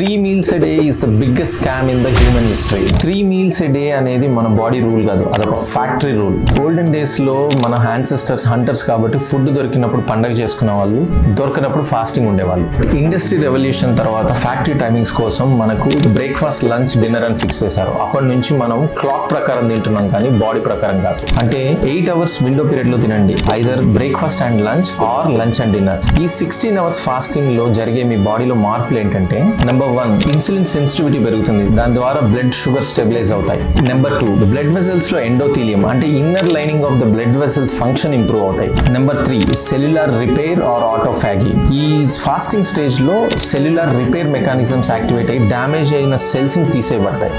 3 meals a day is the biggest scam in the human history. 3 meals a day అనేది మన body rule కాదు, అదొక factory rule. Golden days లో మన ancestors hunters కాబట్టి food దొరికినప్పుడు పండగ చేసుకునే వాళ్ళు, దొరికినప్పుడు ఫాస్టింగ్ ఉండేవాళ్ళు. ఇండస్ట్రీ రెవల్యూషన్ తర్వాత ఫ్యాక్టరీ టైమింగ్స్ కోసం మనకు బ్రేక్ఫాస్ట్, లంచ్, డిన్నర్ అని ఫిక్స్ చేశారు. అప్పటి నుంచి మనం క్లాక్ ప్రకారం తింటున్నాం కానీ బాడీ ప్రకారం కాదు. అంటే 8 hours విండో పీరియడ్ లో తినండి, either breakfast and lunch or lunch and dinner. ఈ 16 hours ఫాస్టింగ్ లో జరిగే మీ బాడీలో మార్పులు ఏంటంటే, నెంబర్ 1 ఇన్సులిన్ సెన్సిటివిటీ పెరుగుతుంది, దాని ద్వారా బ్లడ్ షుగర్ స్టెబిలైజ్ అవుతాయి. నెంబర్ 2 బ్లడ్ వెసల్స్ లో ఎండోథీలియం అంటే inner lining of the blood vessels function improve అవుతాయి. Number 3 cellular repair or autophagy. ఈ ఫాస్టింగ్ స్టేజ్ లో సెల్యులార్ రిపేర్ మెకానిజమ్స్ యాక్టివేట్ అయ్యి డ్యామేజ్ అయిన సెల్స్ ని తీసేయబడతాయి.